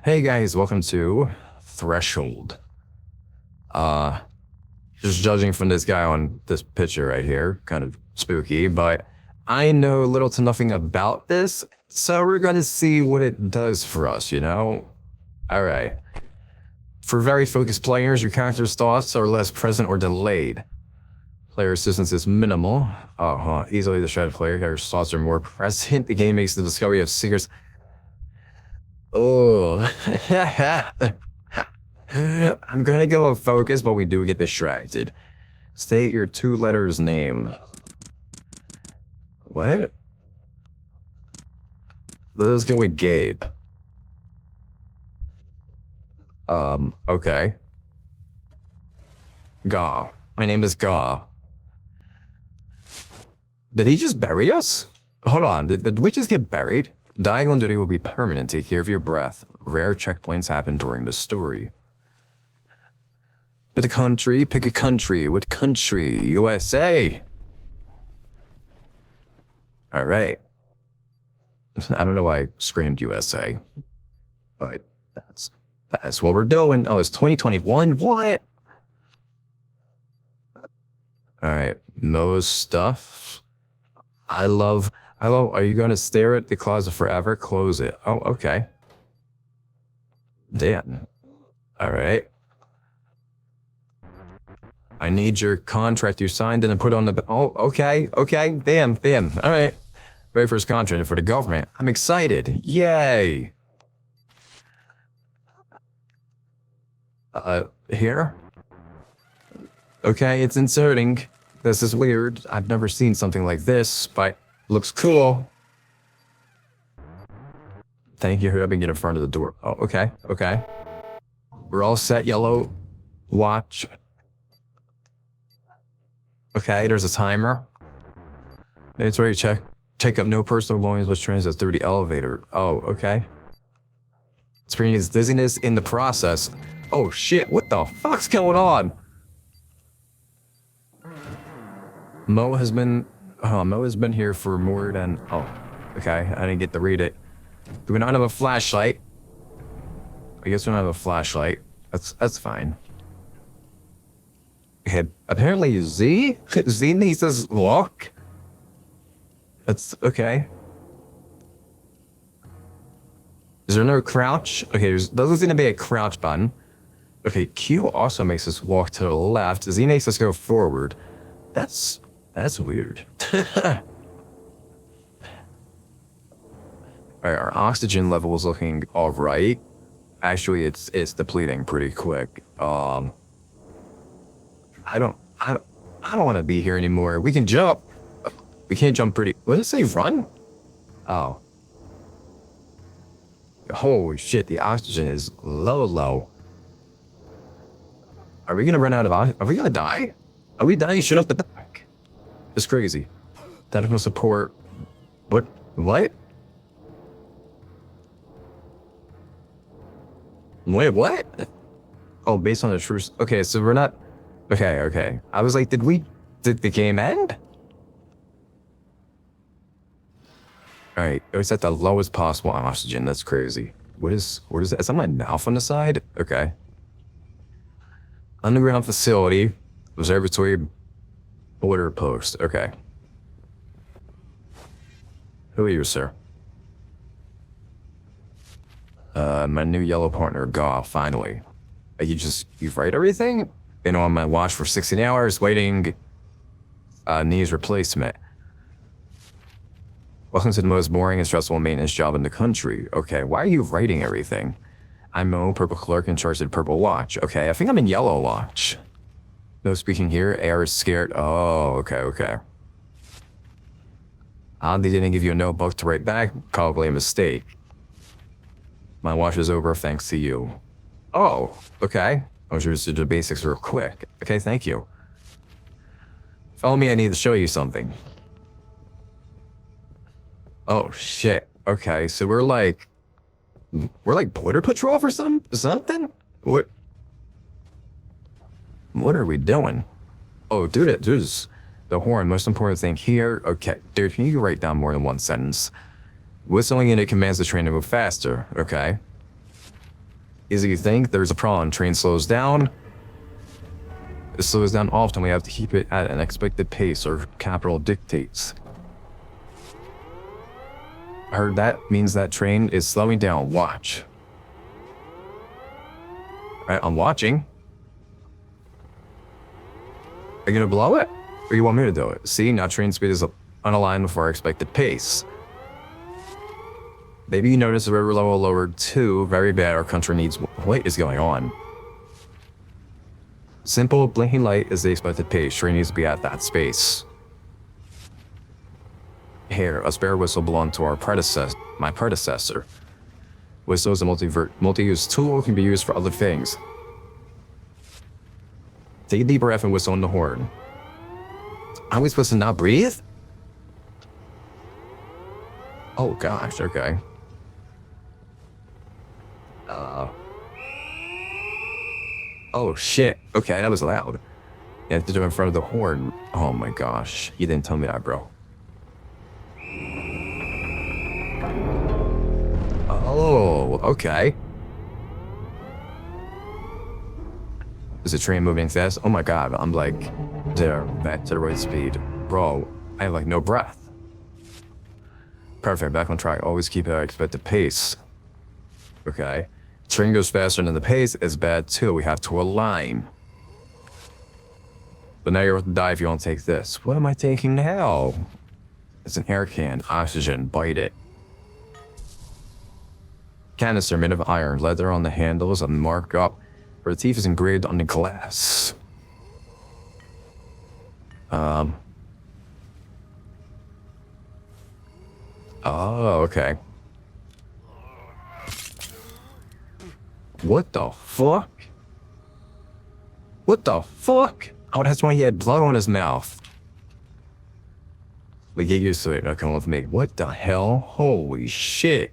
Hey guys, welcome to Threshold. Uh, just judging from this guy on this picture right here, kind of spooky, but I know little to nothing about this, so we're gonna see what it does for us, you know? Alright. For very focused players, your character's thoughts are less present or delayed. Player assistance is minimal. Easily distracted player, your thoughts are more present. The game makes the discovery of secrets. Oh, I'm gonna go with focus, but we do get distracted. State your two letters name. What? Let's go with Gabe. Okay. Gaw. My name is Gaw. Did he just bury us? Hold on, did we just get buried? Dying on duty will be permanent. Take care of your breath. Rare checkpoints happen during the story. Pick a country. Pick a country. What country? USA. All right. I don't know why I screamed USA, but that's what we're doing. Oh, it's 2021. What? All right. No stuff. I love. Are you going to stare at the closet forever? Close it. Oh, okay. Damn. All right. I need your contract you signed and put on the... Oh, okay. Okay. Damn. All right. Very first contract for the government. I'm excited. Yay. Here? Okay, it's inserting. This is weird. I've never seen something like this, but... Looks cool. Thank you for having it in front of the door. Oh, okay. We're all set, yellow. Watch. Okay, there's a timer. It's ready to check. Take up no personal belongings which transits through the elevator. Oh, okay. Experience dizziness in the process. Oh shit, what the fuck's going on? Mo has been here for more than... Oh, okay. I didn't get to read it. Do we not have a flashlight? I guess we don't have a flashlight. That's fine. Okay, apparently Z needs us lock. That's okay. Is there no crouch? Okay, doesn't seem to be a crouch button. Okay, Q also makes us walk to the left. Z makes us go forward. That's weird. Alright, our oxygen level is looking alright. Actually, it's depleting pretty quick. I don't want to be here anymore. We can jump. We can't jump pretty... What did it say, run? Oh. Holy shit, the oxygen is low. Are we gonna run out of oxygen? Are we gonna die? Are we dying? Shut up the back. It's crazy. Technical support. What? Wait, what? Oh, based on the truth. Okay, so we're not... Okay. I was like, did the game end? Alright, it was at the lowest possible oxygen. That's crazy. What is that? Is that my mouth on the side? Okay. Underground facility. Observatory. Border post. Okay. Who are you, sir? My new yellow partner, Gaw, finally. You write everything? Been on my watch for 16 hours, waiting, needs replacement. Welcome to the most boring and stressful maintenance job in the country. Okay, why are you writing everything? I'm Mo, purple clerk in charge of the purple watch. Okay, I think I'm in yellow watch. No speaking here, air is scared. Oh, okay. They didn't give you a notebook to write back, probably a mistake. My watch is over thanks to you. Oh, okay. I was just do the basics real quick. Okay, thank you. Follow me, I need to show you something. Oh shit. Okay, so we're like border patrol for something? What are we doing? Oh, dude, the horn, most important thing here. Okay, dude, can you write down more than one sentence? Whistling unit commands the train to move faster. Okay. Easy to think, there's a problem. Train slows down. It slows down often. We have to keep it at an expected pace or capital dictates. I heard that means that train is slowing down. Watch. Alright, I'm watching. Are you gonna blow it? Or you want me to do it? See, now train speed is unaligned with our expected pace. Maybe you notice the river level lowered too. Very bad. Our country needs... What is going on? Simple blinking light is the expected pace. Train needs to be at that space. Here, a spare whistle belonged to my predecessor. Whistle is a multi-use tool. It can be used for other things. Take a deep breath and whistle on the horn. Are we supposed to not breathe? Oh gosh, okay. Oh shit. Okay, that was loud. You have to do it in front of the horn. Oh my gosh. You didn't tell me that, bro. Oh, okay. Is the train moving fast? Oh my god, I'm like, there, back to the right speed. Bro, I have like no breath. Perfect, back on track. Always keep at expected pace. Okay. Train goes faster than the pace is bad too. We have to align. But now you're about to die if you don't take this. What am I taking now? It's an air can. Oxygen. Bite it. Canister made of iron. Leather on the handles and mark up. Where the teeth is engraved on the glass. Oh, okay. What the fuck? What the fuck? Oh, that's why he had blood on his mouth. But get used to it, now come with me. What the hell? Holy shit.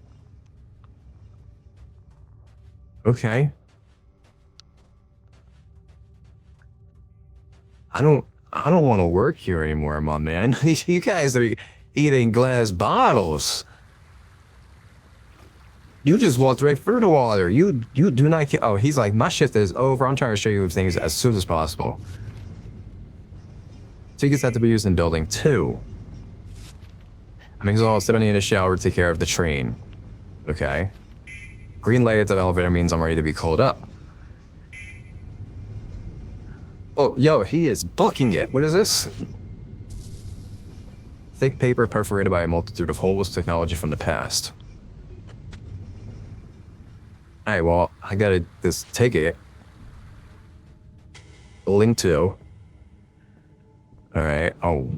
Okay. I don't want to work here anymore, my man. You guys are eating glass bottles. You just walked right through the water. You do not care. Oh, he's like, my shift is over. I'm trying to show you things as soon as possible. Tickets have to be used in building 2. I'm exhausted, stepping in the shower to take care of the train. Okay. Green light at the elevator means I'm ready to be called up. Oh, yo, he is booking it. What is this? Thick paper perforated by a multitude of holes, technology from the past. Alright, well, I gotta just take it. Link to. Alright, oh.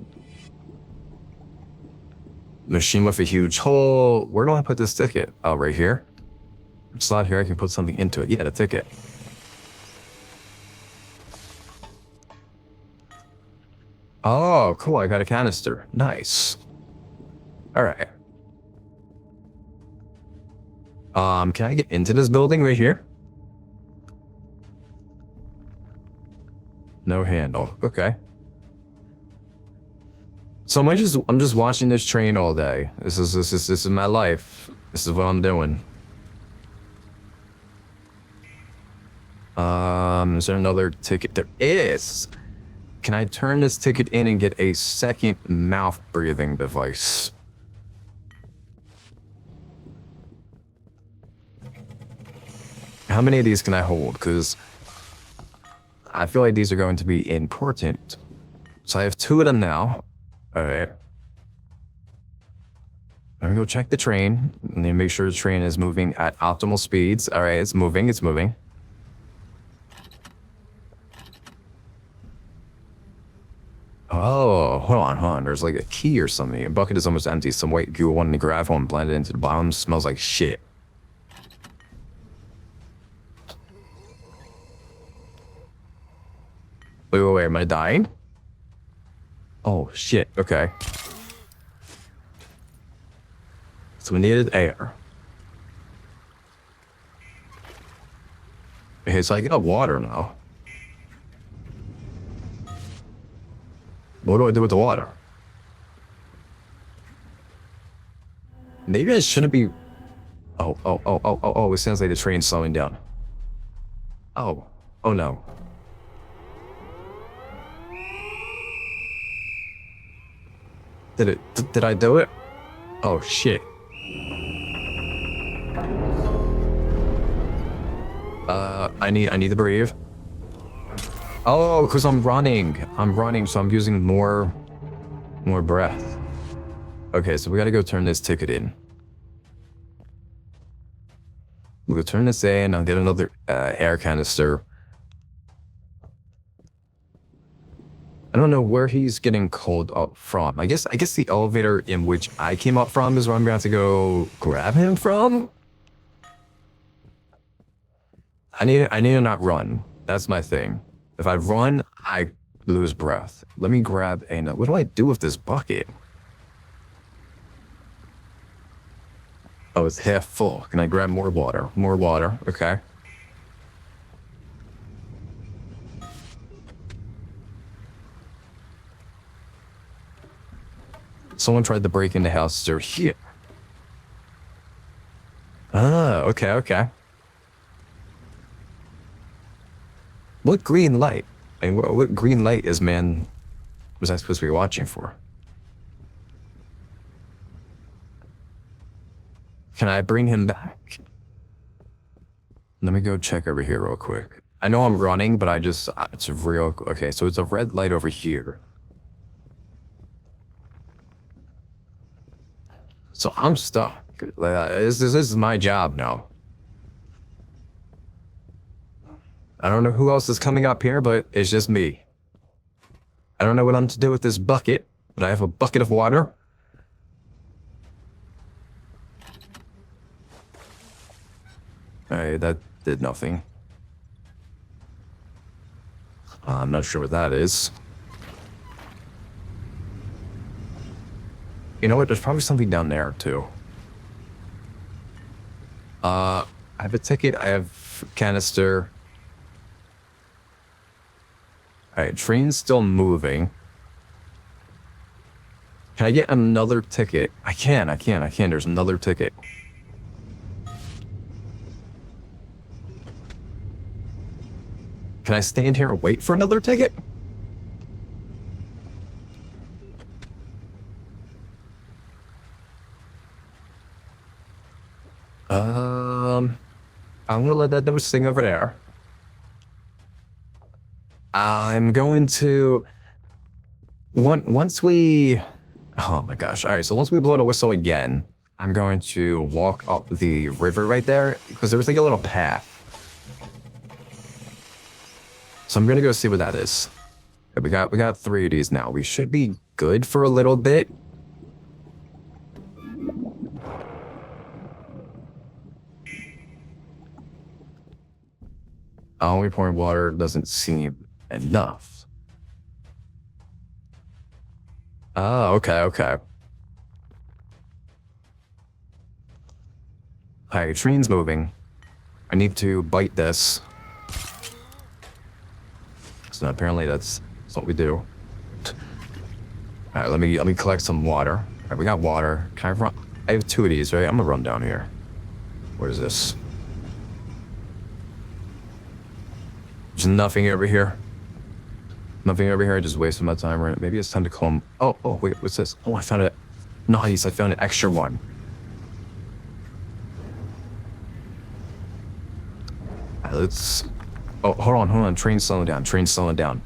Machine with a huge hole. Where do I put this ticket? Oh, right here. Slot here, I can put something into it. Yeah, the ticket. Oh, cool, I got a canister. Nice. Alright. Can I get into this building right here? No handle. Okay. So I'm just watching this train all day. This is my life. This is what I'm doing. Is there another ticket? There is. Can I turn this ticket in and get a second mouth breathing device? How many of these can I hold? Because I feel like these are going to be important. So I have 2 of them now. Alright. I'm gonna go check the train. And then make sure the train is moving at optimal speeds. Alright, it's moving, it's moving. Oh, hold on. There's like a key or something. A bucket is almost empty. Some white goo wanted to grab one and blend it into the bottom. Smells like shit. Wait, am I dying? Oh, shit, okay. So we needed air. Okay, so I got water now. What do I do with the water? Maybe I shouldn't be... Oh, it sounds like the train's slowing down. Oh. Oh no. Did I do it? Oh shit. I need to breathe. Oh, because I'm running. I'm running, so I'm using more breath. Okay, so we gotta go turn this ticket in. We'll turn this in. I'll get another air canister. I don't know where he's getting called up from. I guess the elevator in which I came up from is where I'm going to have to go grab him from. I need to not run. That's my thing. If I run, I lose breath. Let me grab a. What do I do with this bucket? Oh, it's half full. Can I grab more water? More water. Okay. Someone tried to break into the house. They're here. Ah, okay, okay. What green light? I mean, what green light is man was I supposed to be watching for? Can I bring him back? Let me go check over here real quick. I know I'm running, but it's a real, okay, so it's a red light over here. So I'm stuck. This is my job now. I don't know who else is coming up here, but it's just me. I don't know what I'm to do with this bucket, but I have a bucket of water. Alright, that did nothing. I'm not sure what that is. You know what? There's probably something down there, too. I have a ticket. I have canister. Alright, train's still moving. Can I get another ticket? I can. There's another ticket. Can I stand here and wait for another ticket? I'm gonna let that nose sing over there. I'm going to once we oh my gosh. All right, so once we blow the whistle again, I'm going to walk up the river right there because there's like a little path. So I'm gonna go see what that is. We got 3 of these now. We should be good for a little bit. Only pouring water doesn't seem enough. Oh, okay. Alright, train's moving. I need to bite this. So apparently that's what we do. Alright, let me collect some water. Alright, we got water. Can I run? I have 2 of these, right? I'm gonna run down here. What is this? There's nothing over here. Nothing over here. I just wasted my time. Right? Maybe it's time to call him. Oh, wait, what's this? Oh, I found it. Nice, I found an extra one. Right, let's. Oh, hold on. Train's slowing down.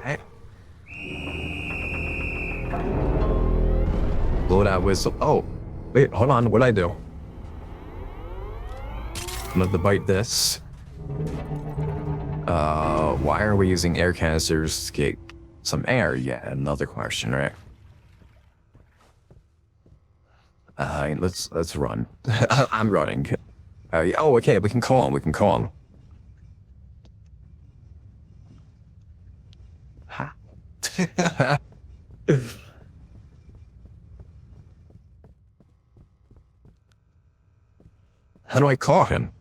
Hey. Blow that whistle. Oh, wait, hold on. What'd I do? I'm gonna have to bite this. Why are we using air canisters to get some air? Yeah, another question, right? Let's run. I'm running. Oh, okay, we can call him. Ha. How do I call him?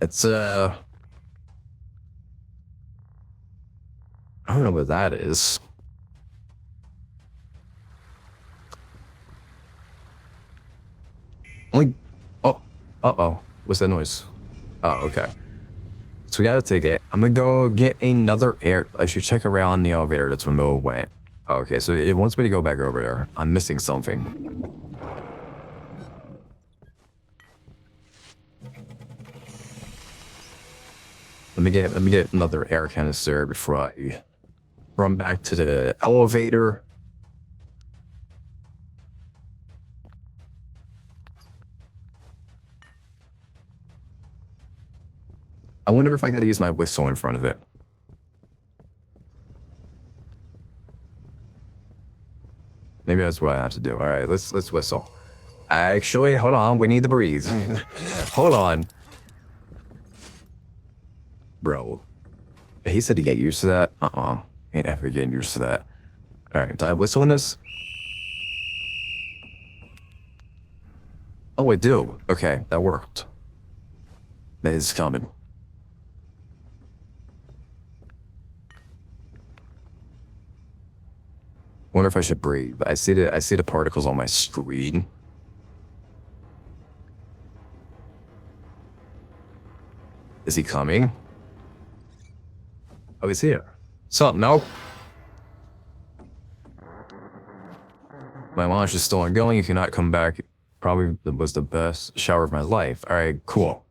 It's, I don't know what that is. Only. Oh. Uh-oh. What's that noise? Oh, okay. So we got a ticket. I'm gonna go get another air. I should check around the elevator that's one move away. Oh, okay, so it wants me to go back over there. I'm missing something. Let me get another air canister before I run back to the elevator. I wonder if I gotta use my whistle in front of it. Maybe that's what I have to do. All right, let's whistle. Actually, hold on. We need to breathe. Hold on. Bro. He said to get used to that. Ain't ever getting used to that. All right, do I whistle in this? Oh, I do. Okay, that worked. That is coming. Wonder if I should breathe. I see the particles on my screen. Is he coming? Oh, he's here. Something, no? My launch is still ongoing. You cannot come back. Probably was the best shower of my life. All right, cool.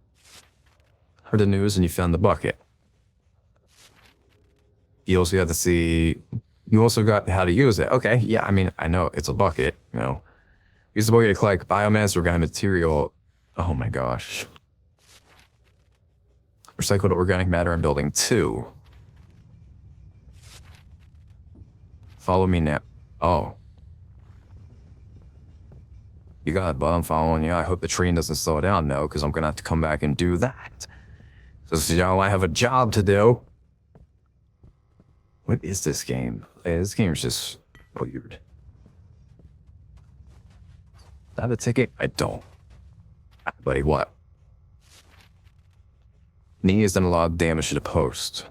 Heard the news and you found the bucket. You also got to see. You also got how to use it. Okay, yeah, I mean, I know it's a bucket, you know. Use the bucket to collect biomass, organic material. Oh my gosh. Recycled organic matter in building 2. Follow me now. Oh. You got it, bud. I'm following you. I hope the train doesn't slow down, though, because I'm going to have to come back and do that. So, you know, I have a job to do. What is this game? This game is just weird. Do I have a ticket? I don't. Buddy, what? Knee has done a lot of damage to the post.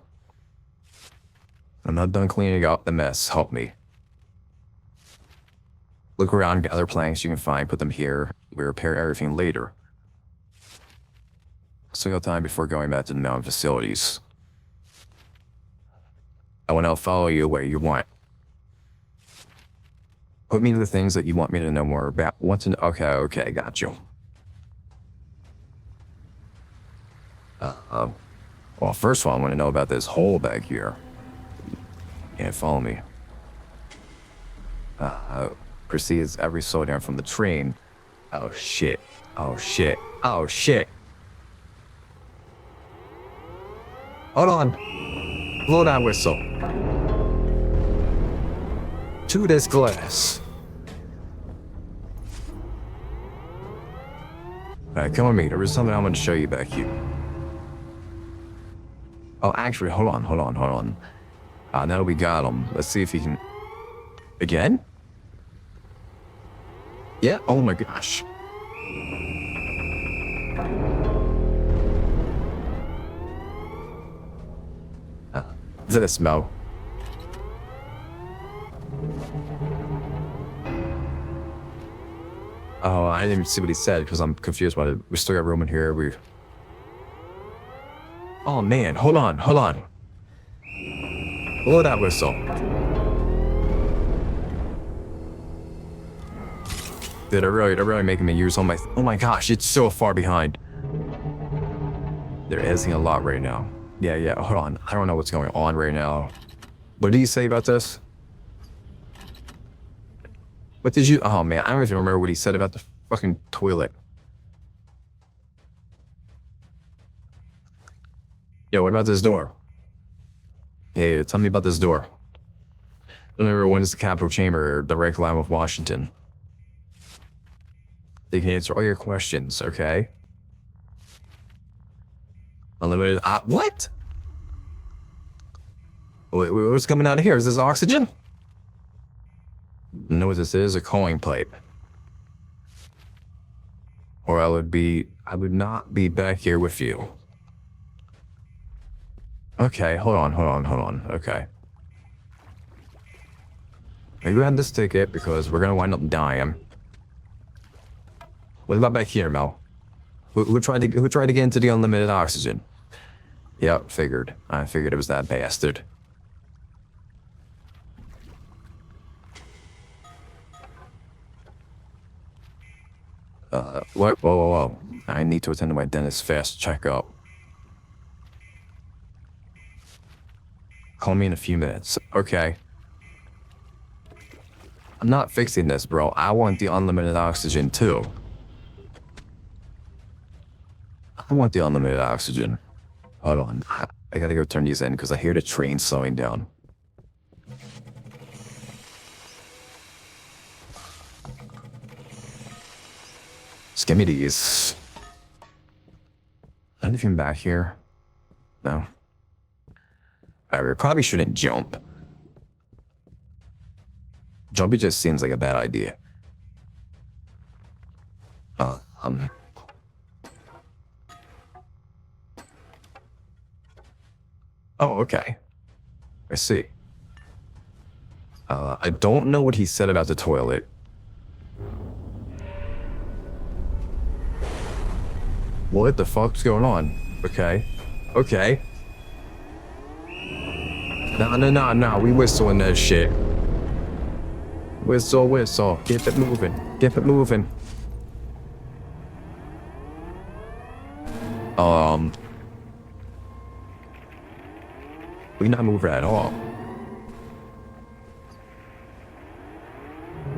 I'm not done cleaning out the mess. Help me. Look around, gather planks you can find, put them here. We repair everything later. Still got time before going back to the mountain facilities. I will now follow you where you want. Put me to the things that you want me to know more about. Okay, got you. Well, first of all, I want to know about this hole back here. Yeah, follow me. Proceeds every slowdown from the train. Oh shit. Oh shit. Oh shit. Hold on. Blow that whistle. To this glass. Alright, come with me. There is something I'm going to show you back here. Oh, actually, hold on. Now we got him. Let's see if he can... Again? Yeah? Oh my gosh. This smell. Oh, I didn't even see what he said because I'm confused about it. We still got room in here. Oh man, hold on. Blow that whistle. Dude, they're really making me use all my... Oh my gosh, it's so far behind. They're editing a lot right now. Yeah, hold on. I don't know what's going on right now. What did he say about this? What did you... Oh man, I don't even remember what he said about the fucking toilet. Yo, what about this door? Hey, tell me about this door. Remember, when is the Capitol Chamber, direct line with Washington? They can answer all your questions, okay? Unlimited... what? Wait, what's coming out of here? Is this oxygen? You know what this is? A cooling pipe. Or I would not be back here with you. Okay, hold on. Okay. Maybe I had this ticket because we're gonna wind up dying. What about back here, Mel? Who tried to get into the unlimited oxygen? Yep, figured. I figured it was that bastard. What? Whoa, whoa, whoa. I need to attend to my dentist's fast checkup. Call me in a few minutes. Okay. I'm not fixing this, bro. I want the unlimited oxygen, too. I want the unlimited oxygen. Hold on. I gotta go turn these in because I hear the train slowing down. Just give me these. Anything back here? No. We probably shouldn't jump. Jumping just seems like a bad idea. Oh, okay. I see. I don't know what he said about the toilet. What the fuck's going on? Okay. Okay. No. We whistling that shit. Whistle, whistle. Keep it moving. Keep it moving. We not moving at all.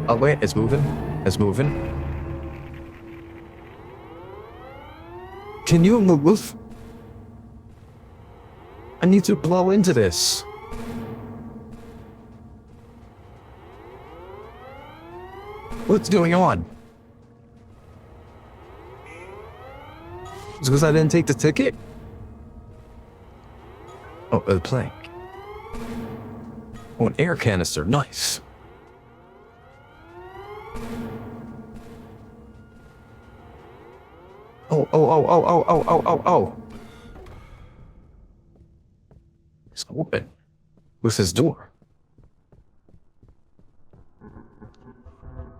Oh wait, it's moving. It's moving. Can you move? I need to blow into this. What's going on? It's because I didn't take the ticket? Oh, a plank. Oh, an air canister. Nice. Oh. It's open. What's this door?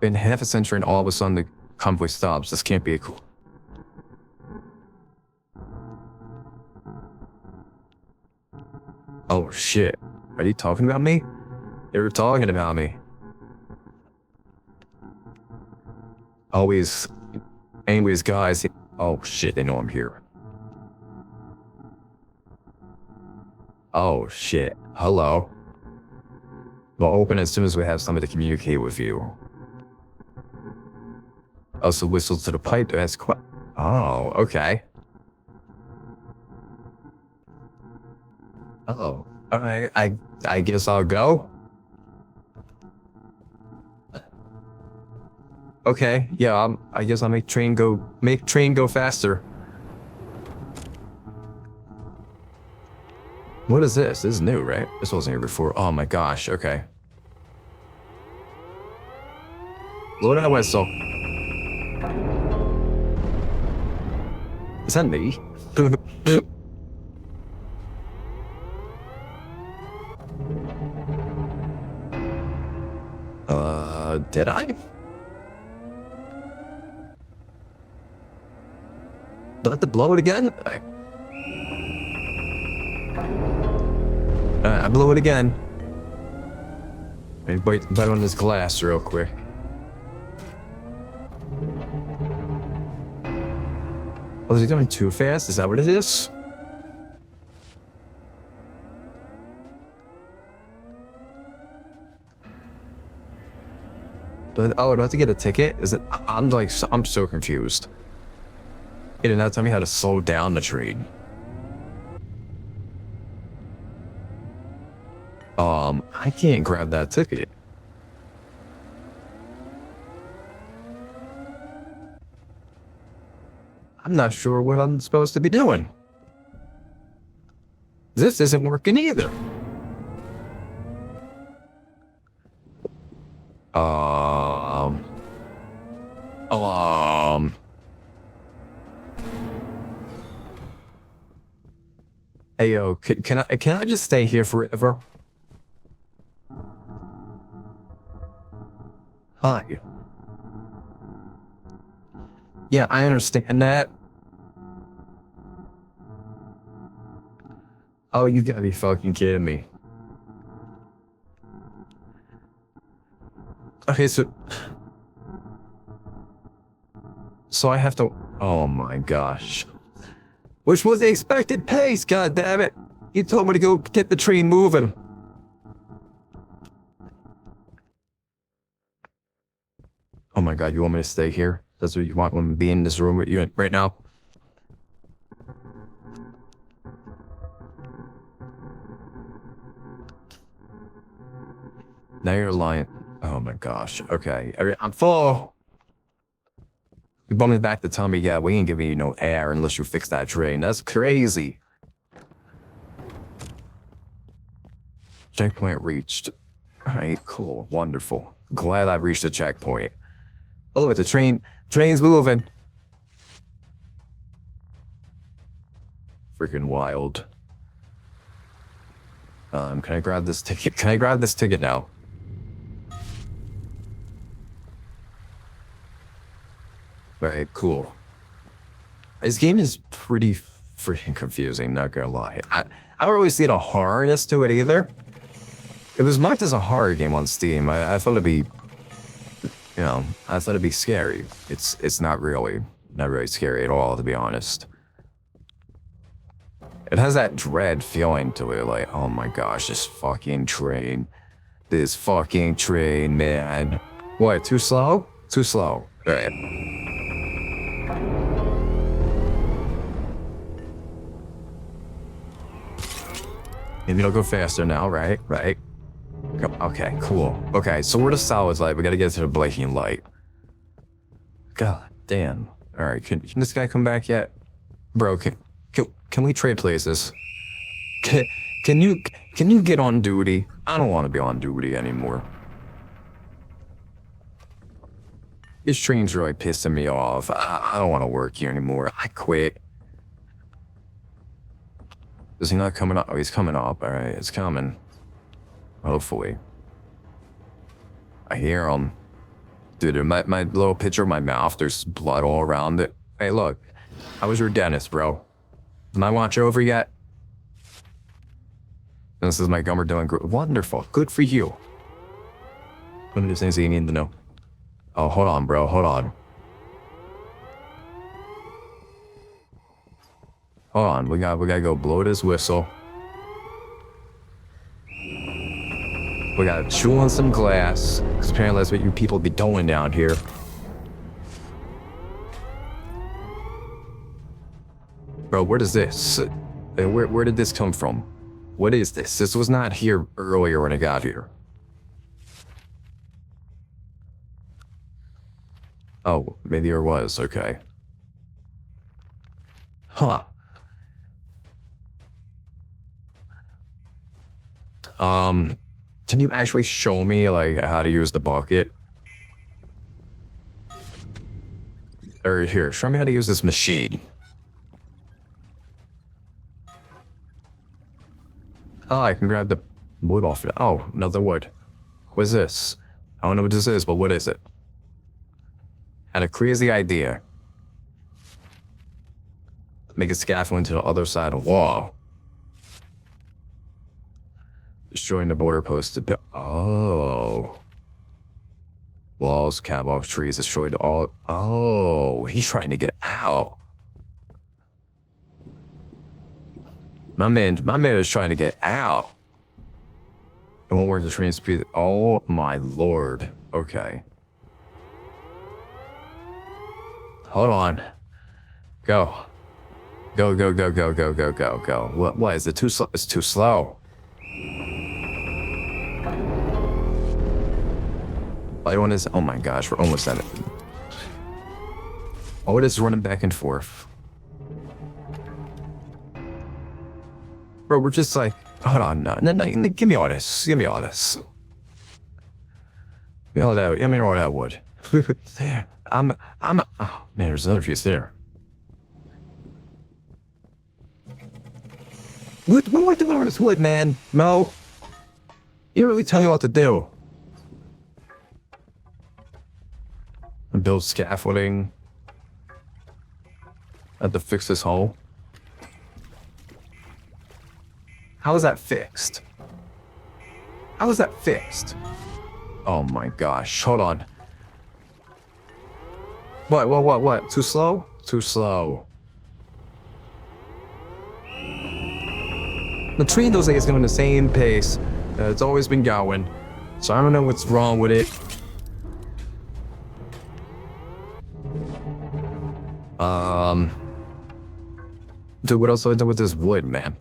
Been half a century and all of a sudden the convoy stops. This can't be cool. Oh shit. Are you talking about me? They were talking about me. Anyways, guys. Oh shit, they know I'm here. Oh shit. Hello. We'll open as soon as we have somebody to communicate with you. Also whistle to the pipe to ask Oh, okay. Oh, alright, I guess I'll go. Okay, yeah, I guess I'll make train go faster. What is this? This is new, right? This wasn't here before. Oh my gosh, okay. Blow that whistle. Is that me? Did I? Do I have to blow it again? I blew it again. Let me bite on this glass real quick. Oh, is he going too fast? Is that what it is? Do I have to get a ticket? Is it? I'm so confused. It did not tell me how to slow down the train. I can't grab that ticket. I'm not sure what I'm supposed to be doing. This isn't working either. Hey yo, can I just stay here forever? Hi. Yeah, I understand that. Oh, you gotta be fucking kidding me. Okay, so I have to. Oh my gosh. Which was the expected pace, god damn it. You told me to go get the train moving. Oh my god, you want me to stay here? That's what you want me to be in this room with you right now? Now you're lying. Oh my gosh. Okay. I'm full. You brought me back to tell me, yeah, we ain't giving you no air unless you fix that train. That's crazy. Checkpoint reached. Alright, cool. Wonderful. Glad I reached the checkpoint. Oh, look, the train's moving. Freaking wild. Can I grab this ticket? Can I grab this ticket now? Alright, cool. This game is pretty freaking confusing, not gonna lie. I don't really see the horrorness to it either. It was marked as a horror game on Steam. I thought it'd be, I thought it'd be scary. It's not really scary at all, to be honest. It has that dread feeling to it, like, oh my gosh, this fucking train, man. What? Too slow? Too slow. All right. Maybe it'll go faster now, right? Right. Okay, cool. Okay, so we're the solid light. We gotta get to the blinking light. God damn. All right, can this guy come back yet? Bro, can we trade places? Can you get on duty? I don't want to be on duty anymore. This train's really pissing me off. I don't want to work here anymore. I quit. Is he not coming up? Oh, he's coming up. All right, it's coming. Hopefully. I hear him. Dude, my little picture of my mouth, there's blood all around it. Hey, look. How was your dentist, bro? Is my watch over yet? This is my gummer doing great. Wonderful. Good for you. One of those things that you need to know. Oh, hold on, bro. Hold on. Hold on. We gotta go blow this whistle. We gotta chew on some glass. Because apparently that's what you people be doing down here. Bro, what is this? Where did this come from? What is this? This was not here earlier when I got here. Oh, maybe there was. Okay. Huh. Can you actually show me, like, how to use the bucket? Or here, show me how to use this machine. Oh, I can grab the wood off it. Oh, another wood. What is this? I don't know what this is, but what is it? Had a crazy idea. Make a scaffolding to the other side of the wall. Destroying the border post to build. Oh. Walls, catwalks, trees, destroyed all. Oh, he's trying to get out. My man is trying to get out. It won't work the train speed. Oh my lord. Okay. Hold on. Go. Go. What is it too slow? It's too slow. I want is. Oh my gosh, we're almost at it. Oh, it is running back and forth. Bro, we're just like, hold on, no, give me all this. Give me all this. Give me all that wood. There. Oh, man, there's another piece there. What am I doing with this wood, man? Mo? You really tell me what to do. And build scaffolding. I have to fix this hole. How is that fixed? How is that fixed? Oh my gosh, hold on. What? Too slow? Too slow. The train looks like it's going the same pace that it's always been going. So I don't know what's wrong with it. Dude, what else do I do with this wood, man?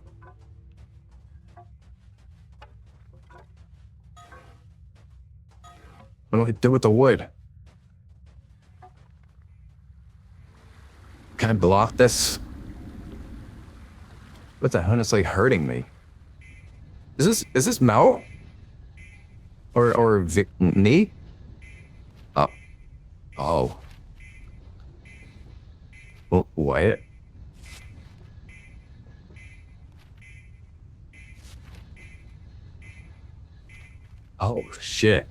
What do I do with the wood? Can I block this? What the hell is like hurting me? Is this Mao? Or knee? Oh. Oh. Well, what? Oh shit.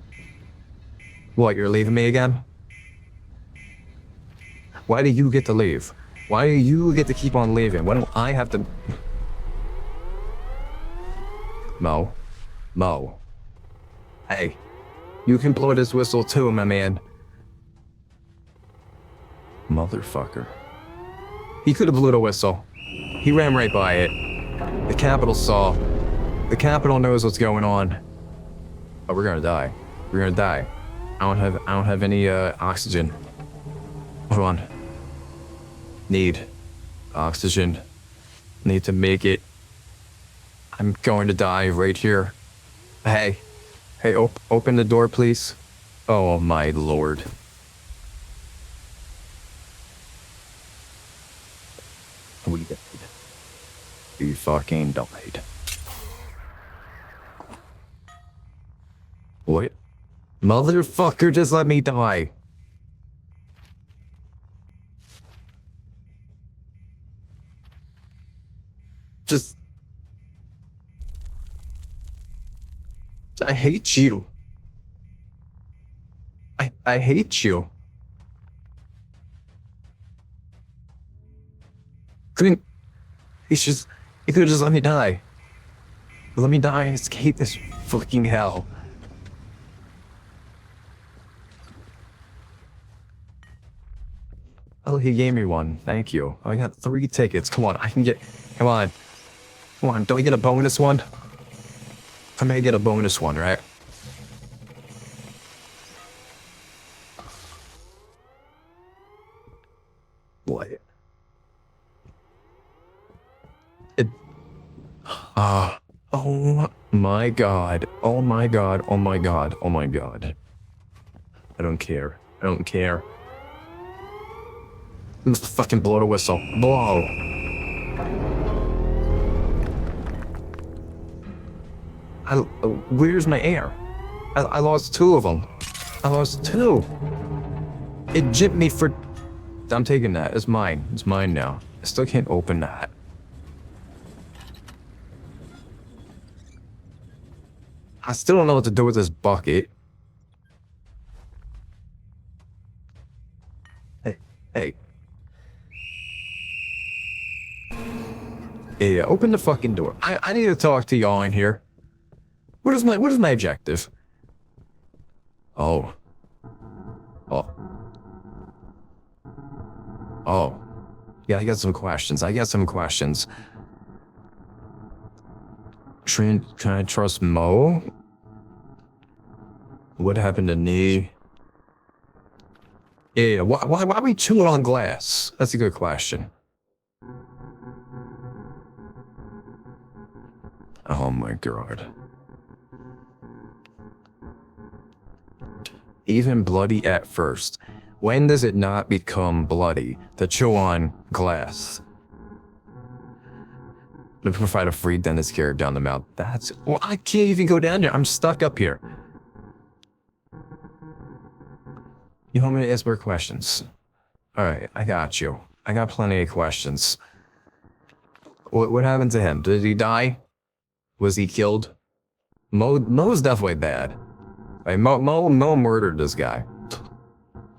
What, you're leaving me again? Why do you get to leave? Why do you get to keep on leaving? Why don't I have to... Mo. Hey. You can blow this whistle too, my man. Motherfucker. He could have blew the whistle. He ran right by it. The Capitol saw. The Capitol knows what's going on. Oh, we're gonna die. We're gonna die. I don't have any oxygen. Hold on. Need oxygen. Need to make it. I'm going to die right here. Hey, open the door, please. Oh my lord. We died. We fucking died. What? Motherfucker, just let me die. Just... I hate you. I hate you. He could have just let me die. Let me die and escape this fucking hell. Oh, he gave me one. Thank you. I got 3 tickets. Come on, I can get... Come on. Come on, don't we get a bonus one? I may get a bonus one, right? What? Oh my god. Oh my god. Oh my god. Oh my god. I don't care. I don't care. Let's fucking blow the whistle. Blow. Where's my air? I lost 2 of them. I lost 2. It gypped me for... I'm taking that. It's mine. It's mine now. I still can't open that. I still don't know what to do with this bucket. Hey. Yeah, open the fucking door. I need to talk to y'all in here. What is my objective? Oh. Yeah, I got some questions. Can I trust Mo? What happened to Nee? Yeah, why are we chewing on glass? That's a good question. Oh my god. Even bloody at first. When does it not become bloody to chew on glass? To provide a free dentist care down the mouth. Well, I can't even go down there. I'm stuck up here. You want me to ask more questions? Alright, I got you. I got plenty of questions. What happened to him? Did he die? Was he killed? Mo's definitely bad. Like, Mo murdered this guy.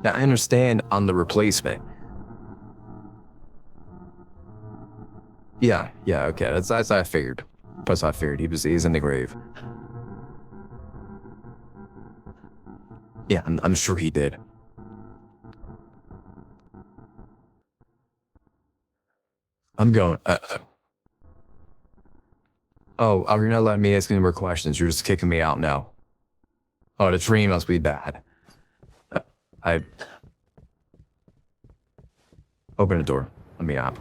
Now, I understand on the replacement. Yeah, okay, that's I figured. Plus I figured he's in the grave. Yeah, I'm sure he did. I'm going. Oh, you're not letting me ask any more questions. You're just kicking me out now. Oh, the train must be bad. I open the door. Let me out.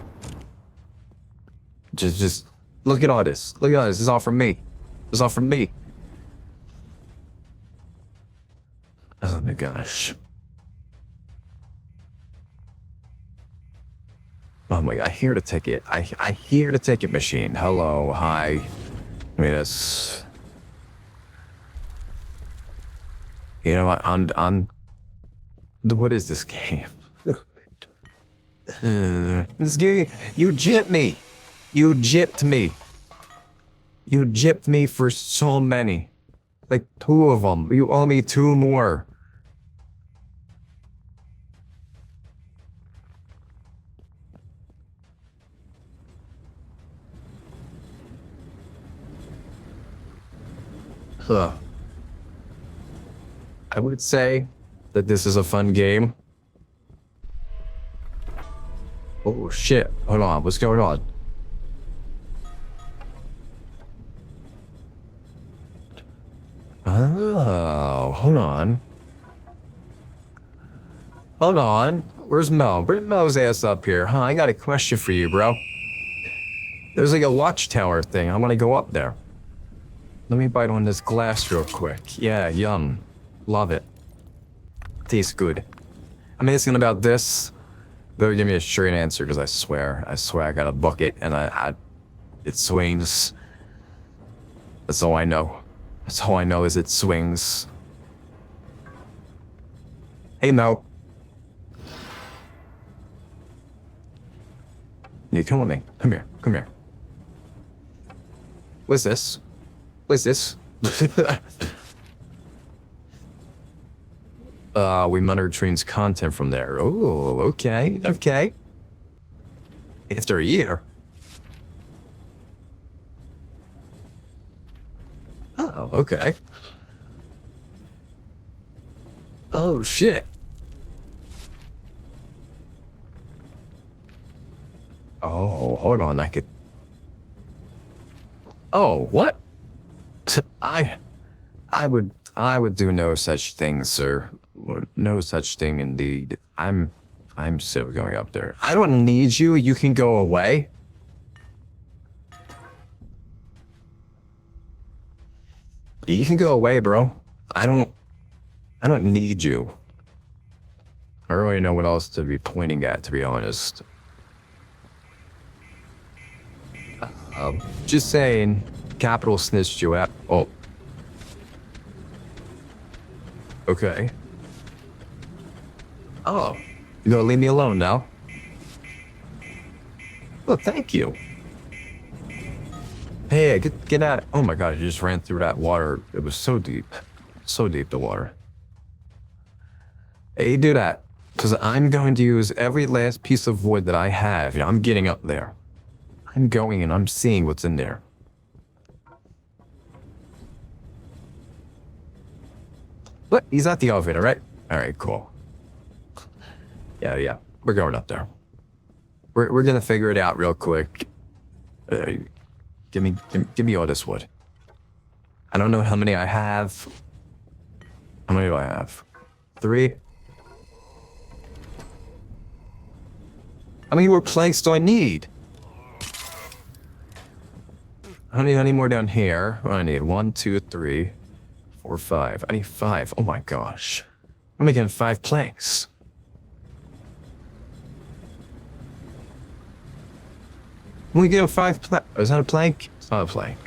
Just look at all this. Look at all this. This is all from me. This is all from me. Oh my gosh. Oh my god, I hear the ticket. I hear the ticket machine. Hello, hi. Yes. You know what? What is this game? This game, you gypped me. You gypped me. You gypped me for so many. Like 2 of them. You owe me 2 more. Huh. I would say that this is a fun game. Oh shit. Hold on. What's going on? Oh, hold on. Hold on. Where's Mel? Bring Mel's ass up here. Huh? I got a question for you, bro. There's like a watchtower thing. I want to go up there. Let me bite on this glass real quick. Yeah, yum. Love it. Tastes good. I'm asking about this. They'll give me a straight answer because I swear I got a bucket and it swings. That's all I know. That's all I know is it swings. Hey, Mel. You come with me. Come here. Come here. What's this? What's this? We monitored train's content from there. Oh, okay, okay. After a year. Oh, okay. Oh, shit. Oh, hold on, I could... Oh, what? I would do no such thing, sir. No such thing indeed. I'm still going up there. I don't need you. You can go away. You can go away, bro. I don't need you. I don't really know what else to be pointing at, to be honest. Just saying, Capital snitched you out. Oh. Okay. Oh, you gonna leave me alone now? Oh, thank you. Hey, get out. Oh my god, you just ran through that water. It was so deep. So deep, the water. Hey, do that. Because I'm going to use every last piece of wood that I have. I'm getting up there. I'm going and I'm seeing what's in there. What? He's at the elevator, right? Alright, cool. Yeah. We're going up there. We're gonna figure it out real quick. Give me all this wood. I don't know how many I have. How many do I have? 3? How many more planks do I need? I don't need any more down here. What do I need? 1, 2, 3, 4, 5. I need 5. Oh my gosh. I'm making 5 planks. We get 5 planks. Is that a plank? It's not a plank.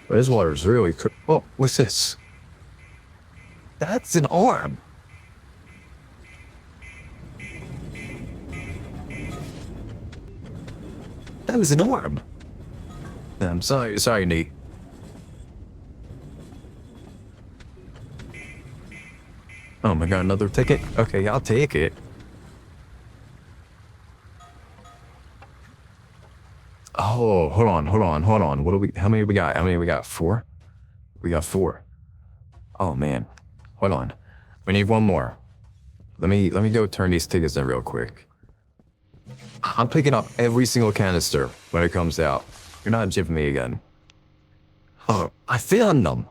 But this water is really cool. Oh, what's this? That's an arm. That was an arm. I'm sorry, Nate. Oh my god, another ticket? Okay, I'll take it. hold on. What do we, how many we got? How many we got? 4? We got 4. Oh man. Hold on. We need one more. Let me go turn these tickets in real quick. I'm picking up every single canister when it comes out. You're not jipping me again. Oh, I found them.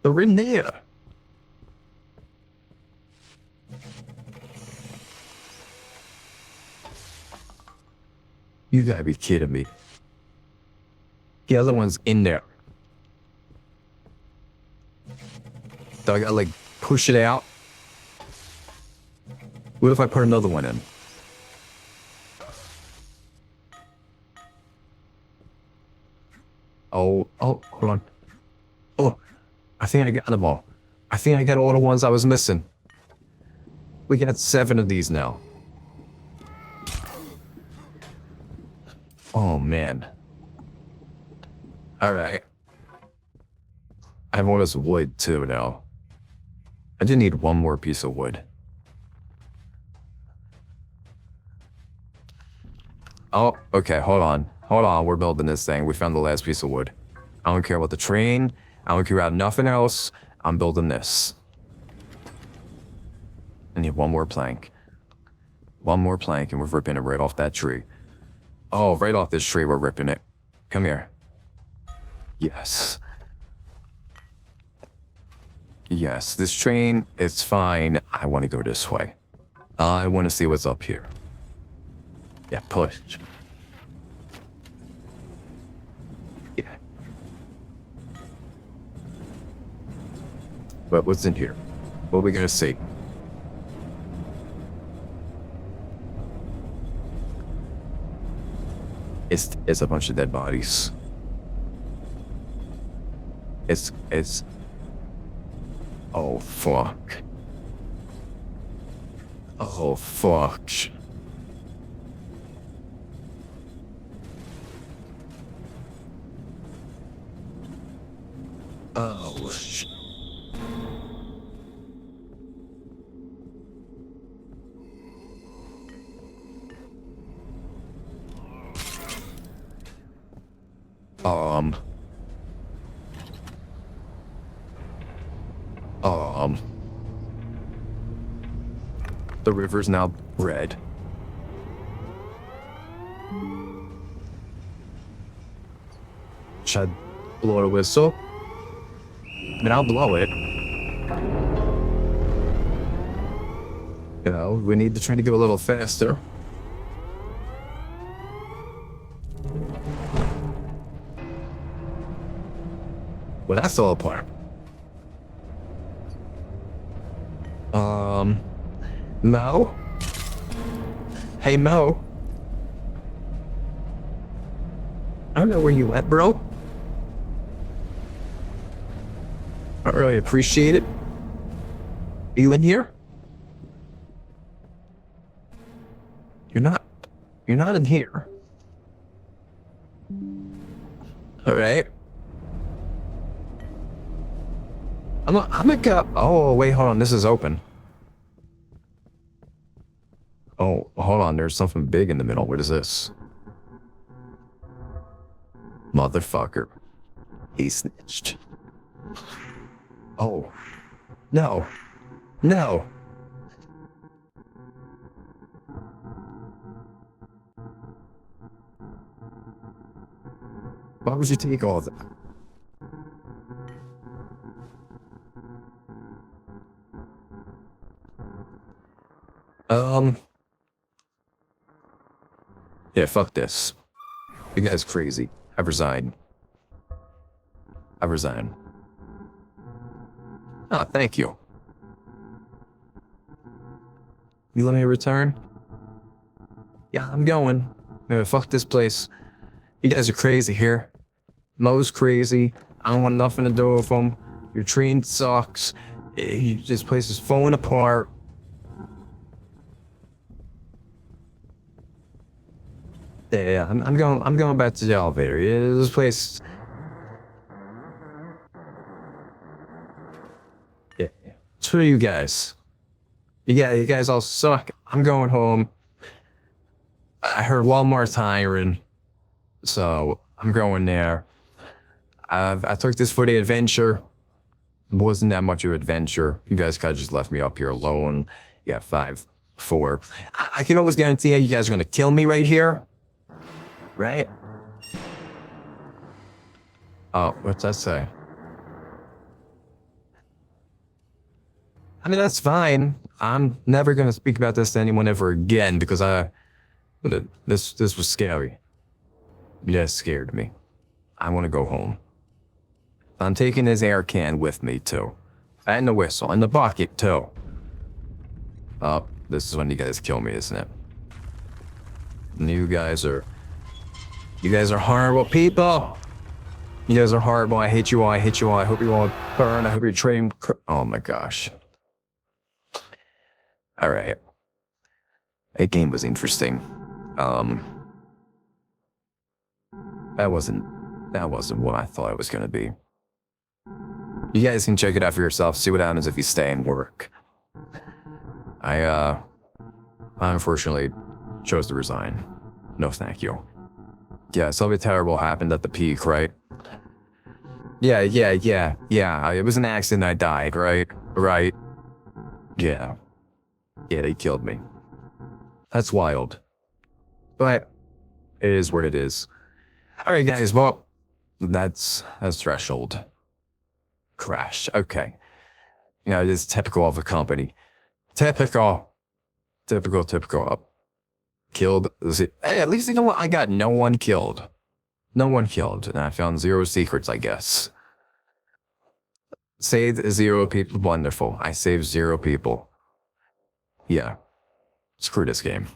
They're in there. You gotta be kidding me. The other one's in there. So I gotta like push it out. What if I put another one in? Oh, hold on. Oh, I think I got them all. I think I got all the ones I was missing. We got 7 of these now. Oh, man. Alright. I have all this wood, too, now. I just need one more piece of wood. Oh, okay, hold on. Hold on, we're building this thing. We found the last piece of wood. I don't care about the train. I don't care about nothing else. I'm building this. I need one more plank. One more plank, and we're ripping it right off that tree. Oh, right off this tree, we're ripping it. Come here. Yes. Yes, this train is fine. I want to go this way. I want to see what's up here. Yeah, push. Yeah. But what's in here? What are we gonna see? It's a bunch of dead bodies. It's oh fuck. Oh fuck. Oh shit. Um. The river's now red. Should I blow a whistle? I mean, I'll blow it. You know, we need the train to go a little faster. Well, that's all apart. Mo? Hey, Mo? I don't know where you went, bro. I don't really appreciate it. Are you in here? You're not in here. All right. I'm gonna go. Oh, wait, hold on. This is open. Oh, hold on. There's something big in the middle. What is this? Motherfucker. He snitched. Oh. No. No. Why would you take all of that? Yeah, fuck this. You guys crazy. I resign. I resign. Oh, thank you. You let me return? Yeah, I'm going. Yeah, fuck this place. You guys are crazy here. Mo's crazy. I don't want nothing to do with him. Your train sucks. This place is falling apart. Yeah, I'm going back to the elevator. Yeah, this place. Yeah. Screw you guys. Yeah, you guys all suck. I'm going home. I heard Walmart's hiring, so I'm going there. I took this for the adventure. It wasn't that much of an adventure. You guys kind of just left me up here alone. Yeah, 5-4. I can almost guarantee you guys are gonna kill me right here, right? Oh, what's that say? I mean, that's fine. I'm never gonna speak about this to anyone ever again because this was scary. You guys scared me. I want to go home. I'm taking his air can with me too, and the whistle and the bucket too. Oh, this is when you guys kill me, isn't it? And you guys are horrible people. You guys are horrible. I hate you all. I hate you all. I hope you all burn. I hope your train. Oh my gosh. All right. That game was interesting. That wasn't what I thought it was gonna be. You guys can check it out for yourself. See what happens if you stay and work. I unfortunately chose to resign. No, thank you. Yeah, something terrible happened at the peak, right? Yeah. It was an accident. I died, right? Right. Yeah. Yeah, they killed me. That's wild. But it is what it is. All right, guys. Well, that's Threshold. Crash. Okay. You know, it is typical of a company. Typical. Killed. Hey, at least you know what? I got no one killed. No one killed. And I found 0 secrets, I guess. Saved 0 people. Wonderful. I saved 0 people. Yeah. Screw this game.